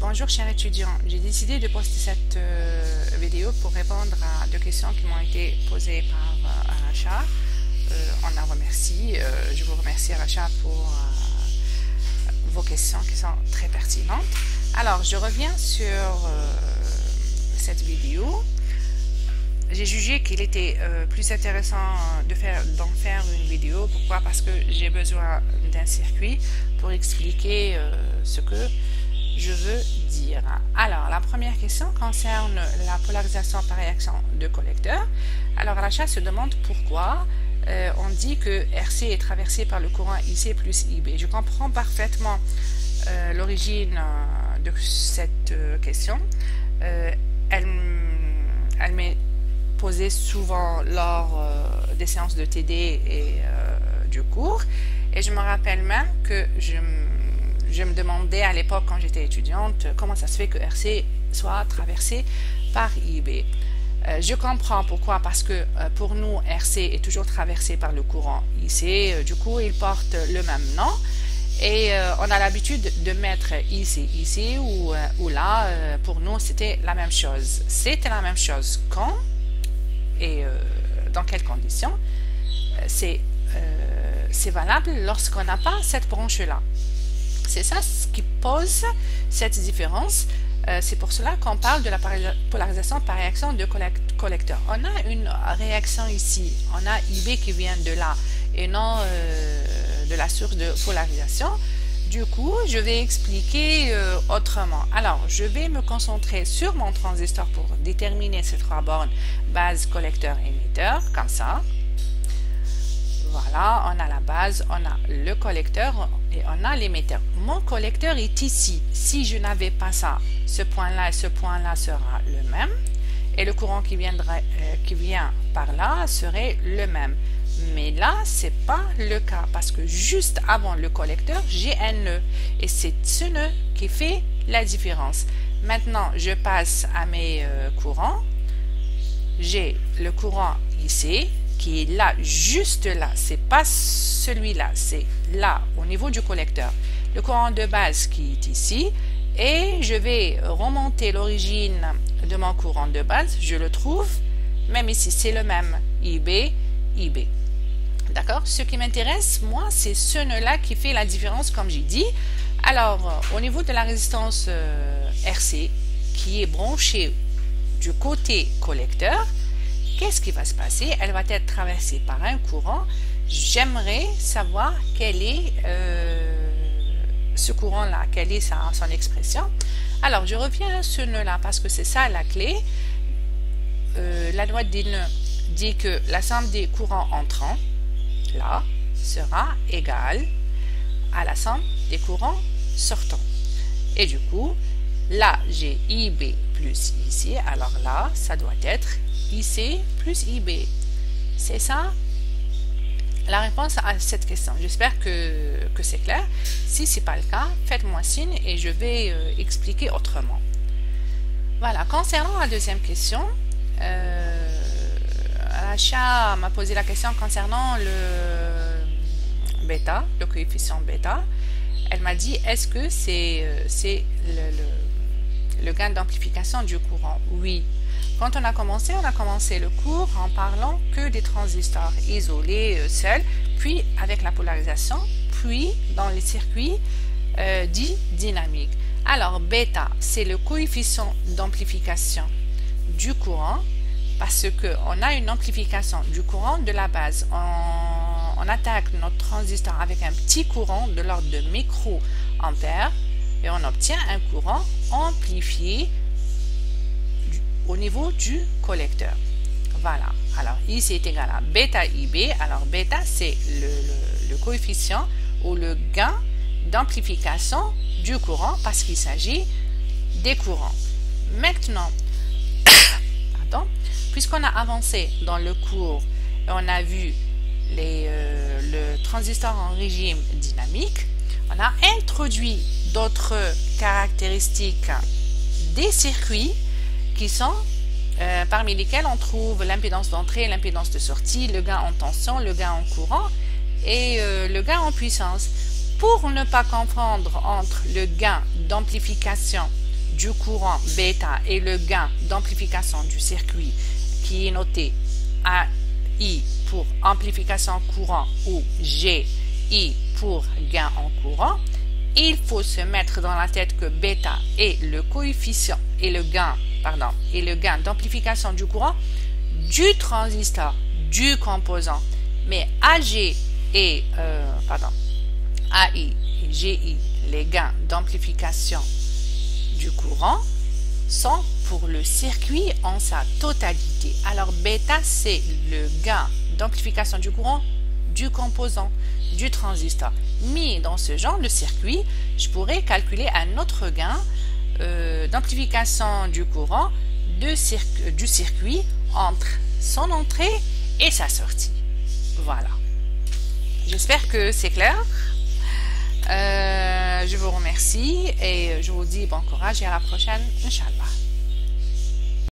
Bonjour chers étudiants, j'ai décidé de poster cette vidéo pour répondre à deux questions qui m'ont été posées par Aracha. On la remercie, je vous remercie Aracha pour vos questions qui sont très pertinentes. Alors je reviens sur cette vidéo. J'ai jugé qu'il était plus intéressant d'en faire une vidéo. Pourquoi? Parce que j'ai besoin d'un circuit pour expliquer ce que je veux dire. Alors, la première question concerne la polarisation par réaction de collecteur. Alors, Aracha se demande pourquoi on dit que RC est traversé par le courant IC plus IB. Je comprends parfaitement l'origine de cette question. Elle m'est posée souvent lors des séances de TD et du cours. Et je me rappelle même que je me demandais à l'époque, quand j'étais étudiante, comment ça se fait que RC soit traversé par IB. Je comprends pourquoi, parce que pour nous, RC est toujours traversé par le courant IC. Du coup, il porte le même nom. Et on a l'habitude de mettre ici ou là. Pour nous, c'était la même chose. C'était la même chose quand et dans quelles conditions. C'est valable lorsqu'on n'a pas cette branche-là. C'est ça ce qui pose cette différence. C'est pour cela qu'on parle de la polarisation par réaction de collecteur. On a une réaction ici. On a IB qui vient de là et non de la source de polarisation. Du coup, je vais expliquer autrement. Alors, je vais me concentrer sur mon transistor pour déterminer ces trois bornes, base, collecteur, émetteur, comme ça. Voilà, on a la base, on a le collecteur et on a l'émetteur. Mon collecteur est ici. Si je n'avais pas ça, ce point-là et ce point-là sera le même. Et le courant qui vient par là serait le même. Mais là, ce n'est pas le cas parce que juste avant le collecteur, j'ai un nœud. Et c'est ce nœud qui fait la différence. Maintenant, je passe à mes courants. J'ai le courant ici qui est là, juste là. C'est pas celui-là, c'est là, au niveau du collecteur. Le courant de base qui est ici. Et je vais remonter l'origine de mon courant de base. Je le trouve, même ici, c'est le même. IB, IB. D'accord? Ce qui m'intéresse, moi, c'est ce nœud-là qui fait la différence, comme j'ai dit. Alors, au niveau de la résistance RC, qui est branchée du côté collecteur, qu'est-ce qui va se passer? Elle va être traversée par un courant. J'aimerais savoir quel est ce courant-là, quelle est son expression. Alors, je reviens à ce nœud-là parce que c'est ça la clé. La loi des nœuds dit que la somme des courants entrants, là, sera égale à la somme des courants sortants. Et du coup, là, j'ai IB plus IC. Alors là, ça doit être IC plus IB. C'est ça la réponse à cette question. J'espère que c'est clair. Si ce n'est pas le cas, faites-moi signe et je vais expliquer autrement. Voilà. Concernant la deuxième question, Aracha m'a posé la question concernant le bêta, le coefficient bêta. Elle m'a dit, est-ce que c'est le gain d'amplification du courant? Oui. Quand on a commencé le cours en parlant que des transistors isolés seuls, puis avec la polarisation, puis dans les circuits dits dynamiques. Alors, bêta, c'est le coefficient d'amplification du courant, parce qu'on a une amplification du courant de la base. On attaque notre transistor avec un petit courant de l'ordre de microampères et on obtient un courant amplifié au niveau du collecteur. Voilà. Alors, ici est égal à bêta IB. Alors, bêta, c'est le coefficient ou le gain d'amplification du courant parce qu'il s'agit des courants. Maintenant, pardon, puisqu'on a avancé dans le cours et on a vu le transistor en régime dynamique, on a introduit d'autres caractéristiques des circuits qui sont parmi lesquels on trouve l'impédance d'entrée, l'impédance de sortie, le gain en tension, le gain en courant et le gain en puissance. Pour ne pas confondre entre le gain d'amplification du courant bêta et le gain d'amplification du circuit qui est noté AI pour amplification courant ou GI pour gain en courant, il faut se mettre dans la tête que bêta est le coefficient et le gain d'amplification du courant du transistor, du composant. Mais AI et GI, les gains d'amplification du courant, sont pour le circuit en sa totalité. Alors bêta, c'est le gain d'amplification du courant du composant, du transistor. Mais dans ce genre de circuit, je pourrais calculer un autre gain d'amplification du courant du circuit entre son entrée et sa sortie. Voilà. J'espère que c'est clair. Je vous remercie et je vous dis bon courage et à la prochaine, Inch'Allah.